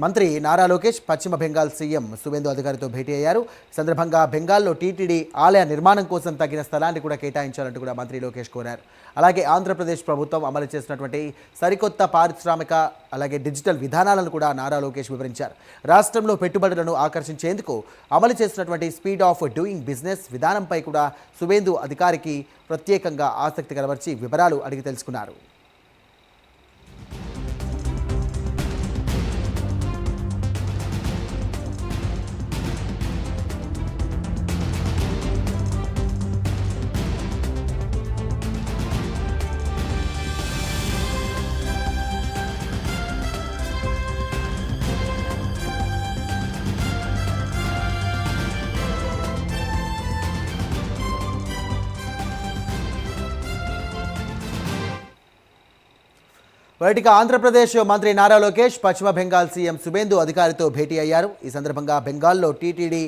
మంత్రి నారా లోకేష్ పశ్చిమ బెంగాల్ సీఎం సువేందు అధికారితో భేటీ అయ్యారు. సందర్భంగా బెంగాల్లో టీటీడీ ఆలయ నిర్మాణం కోసం తగిన స్థలాన్ని కూడా కేటాయించాలంటూ కూడా మంత్రి లోకేష్ కోరారు. అలాగే ఆంధ్రప్రదేశ్ ప్రభుత్వం అమలు చేసినటువంటి సరికొత్త పారిశ్రామిక అలాగే డిజిటల్ విధానాలను కూడా నారా లోకేష్ వివరించారు. రాష్ట్రంలో పెట్టుబడులను ఆకర్షించేందుకు అమలు చేసినటువంటి స్పీడ్ ఆఫ్ డూయింగ్ బిజినెస్ విధానంపై కూడా సువేందు అధికారికి ప్రత్యేకంగా ఆసక్తి కనబర్చి వివరాలు అడిగి తెలుసుకున్నారు. బయటికి ఆంధ్రప్రదేశ్ మంత్రి నారా లోకేష్ పశ్చిమ బెంగాల్ సీఎం సువేందు అధికారితో భేటీ అయ్యారు. ఈ సందర్భంగా బెంగాల్లో టీటీడీ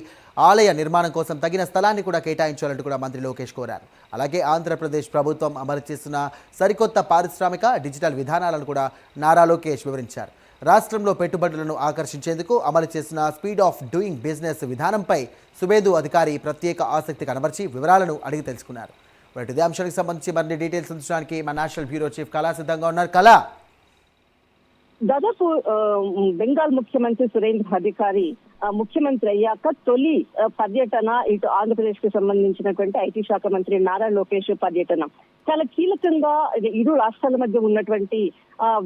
ఆలయ నిర్మాణం కోసం తగిన స్థలాన్ని కూడా కేటాయించాలంటూ కూడా మంత్రి లోకేష్ కోరారు. అలాగే ఆంధ్రప్రదేశ్ ప్రభుత్వం అమలు చేస్తున్న సరికొత్త పారిశ్రామిక డిజిటల్ విధానాలను కూడా నారా లోకేష్ వివరించారు. రాష్ట్రంలో పెట్టుబడులను ఆకర్షించేందుకు అమలు చేసిన స్పీడ్ ఆఫ్ డూయింగ్ బిజినెస్ విధానంపై సువేందు అధికారి ప్రత్యేక ఆసక్తి కనబర్చి వివరాలను అడిగి తెలుసుకున్నారు. ఇదే అంశానికి సంబంధించి మరిన్ని డీటెయిల్స్ అందించడానికి మా నేషనల్ బ్యూరో చీఫ్ కళా సిద్ధంగా ఉన్నారు. కళా, దాదాపు బెంగాల్ ముఖ్యమంత్రి సురేంద్ర అధికారి ముఖ్యమంత్రి అయ్యాక తొలి పర్యటన ఇటు ఆంధ్రప్రదేశ్ కు సంబంధించినటువంటి ఐటీ శాఖ మంత్రి నారా లోకేష్ పర్యటన చాలా కీలకంగా ఇరు రాష్ట్రాల మధ్య ఉన్నటువంటి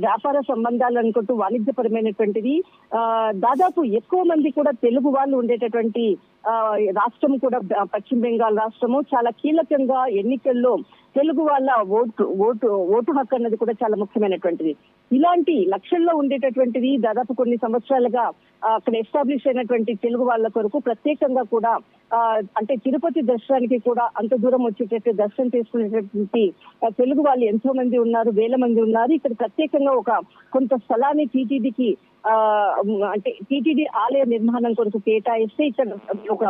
వ్యాపార సంబంధాలు అనుకుంటూ వాణిజ్యపరమైనటువంటిది. దాదాపు ఎక్కువ మంది కూడా తెలుగు వాళ్ళు ఉండేటటువంటి రాష్ట్రం కూడా పశ్చిమ బెంగాల్ రాష్ట్రము. చాలా కీలకంగా ఎన్నికల్లో తెలుగు వాళ్ళ ఓటు హక్కు అన్నది కూడా చాలా ముఖ్యమైనటువంటిది. ఇలాంటి లక్షల్లో ఉండేటటువంటిది దాదాపు కొన్ని సంవత్సరాలుగా అక్కడ ఎస్టాబ్లిష్ అయినటువంటి తెలుగు వాళ్ళ కొరకు ప్రత్యేకంగా కూడా అంటే తిరుపతి దర్శనానికి కూడా అంత దూరం వచ్చేటట్టు దర్శనం చేసుకునేటటువంటి తెలుగు వాళ్ళు ఎంతో మంది ఉన్నారు, వేల మంది ఉన్నారు. ఇక్కడ ప్రత్యేకంగా ఒక కొంత స్థలాన్ని టీటీడీకి అంటే టీటీడీ ఆలయ నిర్మాణం కొరకు కేటాయిస్తే ఇక్కడ ఒక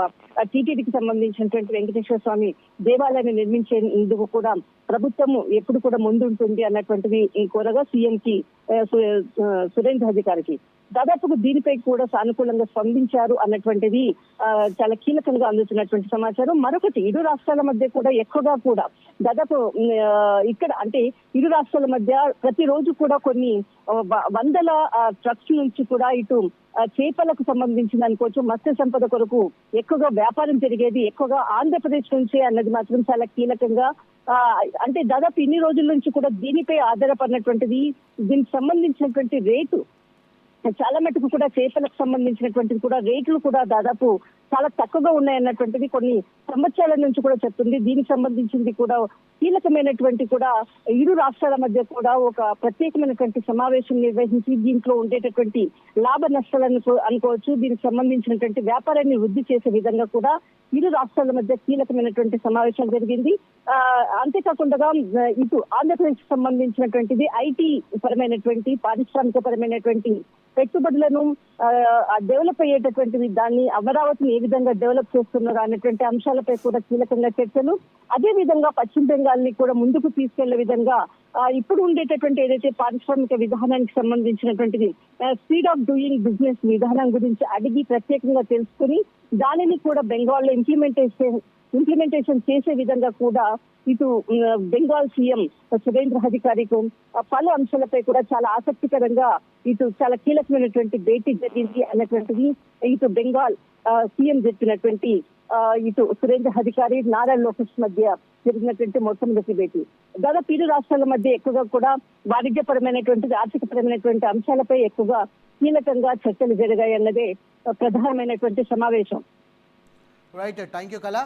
టీటీడీకి సంబంధించినటువంటి వెంకటేశ్వర స్వామి దేవాలయాన్ని నిర్మించేందుకు కూడా ప్రభుత్వం ఎప్పుడు కూడా ముందుంటుంది అన్నటువంటిది ఈ కోరగా సీఎం కి సురేంద్ర అధికారికి దాదాపు దీనిపై కూడా సానుకూలంగా స్పందించారు అన్నటువంటిది చాలా కీలకంగా అందుతున్నటువంటి సమాచారం. మరొకటి ఇరు రాష్ట్రాల మధ్య కూడా ఎక్కువగా కూడా దాదాపు ఇక్కడ అంటే ఇరు రాష్ట్రాల మధ్య ప్రతిరోజు కూడా కొన్ని వందల ట్రక్స్ నుంచి కూడా ఇటు చేపలకు సంబంధించింది అనుకోవచ్చు, మత్స్య సంపద కొరకు ఎక్కువగా వ్యాపారం జరిగేది ఎక్కువగా ఆంధ్రప్రదేశ్ నుంచే అన్నది మాత్రం చాలా కీలకంగా. అంటే దాదాపు ఇన్ని రోజుల నుంచి కూడా దీనిపై ఆధారపడినటువంటిది. దీనికి సంబంధించినటువంటి రేటు చాలా మటుకు కూడా చేపలకు సంబంధించినటువంటిది కూడా రేట్లు కూడా దాదాపు చాలా తక్కువగా ఉన్నాయన్నటువంటిది కొన్ని సంవత్సరాల నుంచి కూడా చెప్తుంది. దీనికి సంబంధించింది కూడా కీలకమైనటువంటి కూడా ఇరు రాష్ట్రాల మధ్య కూడా ఒక ప్రత్యేకమైనటువంటి సమావేశం నిర్వహించి దీంట్లో ఉండేటటువంటి లాభ నష్టాలను అనుకోవచ్చు, దీనికి సంబంధించినటువంటి వ్యాపారాన్ని వృద్ధి చేసే విధంగా కూడా ఇరు రాష్ట్రాల మధ్య కీలకమైనటువంటి సమావేశం జరిగింది. అంతేకాకుండా ఇటు ఆంధ్రప్రదేశ్ సంబంధించినటువంటిది ఐటీ పరమైనటువంటి పారిశ్రామిక పరమైనటువంటి పెట్టుబడులను డెవలప్ అయ్యేటటువంటిది, దాన్ని అమరావతిని ఏ విధంగా డెవలప్ చేస్తున్నారు అనేటువంటి అంశాలపై కూడా కీలకంగా చర్చలు. అదే విధంగా పశ్చిమ బెంగాల్ ని కూడా ముందుకు తీసుకెళ్లే విధంగా ఇప్పుడు ఉండేటటువంటి ఏదైతే పారిశ్రామిక విధానానికి సంబంధించినటువంటిది స్పీడ్ ఆఫ్ డూయింగ్ బిజినెస్ విధానం గురించి అడిగి ప్రత్యేకంగా తెలుసుకుని దానిని కూడా బెంగాల్లో ఇంప్లిమెంటేషన్ చేసే విధంగా కూడా ఇటు బెంగాల్ సీఎం సురేంద్ర అధికారికి పలు అంశాలపై కూడా చాలా ఆసక్తికరంగా ఇటు చాలా కీలకమైనటువంటి భేటీ జరిగింది అన్నటువంటిది ఇటు బెంగాల్ సీఎం చెప్పినటువంటి ఇటు సురేంద్ర అధికారి నారా లోకేష్ మధ్య జరిగినటువంటి మొట్టమొదటి భేటీ. దాదాపు ఇరు రాష్ట్రాల మధ్య ఎక్కువగా కూడా వాణిజ్యపరమైనటువంటి ఆర్థికపరమైనటువంటి అంశాలపై ఎక్కువగా కీలకంగా చర్చలు జరిగాయి అన్నదే ప్రధానమైనటువంటి సమావేశం. రైట్, థ్యాంక్ యూ కళా.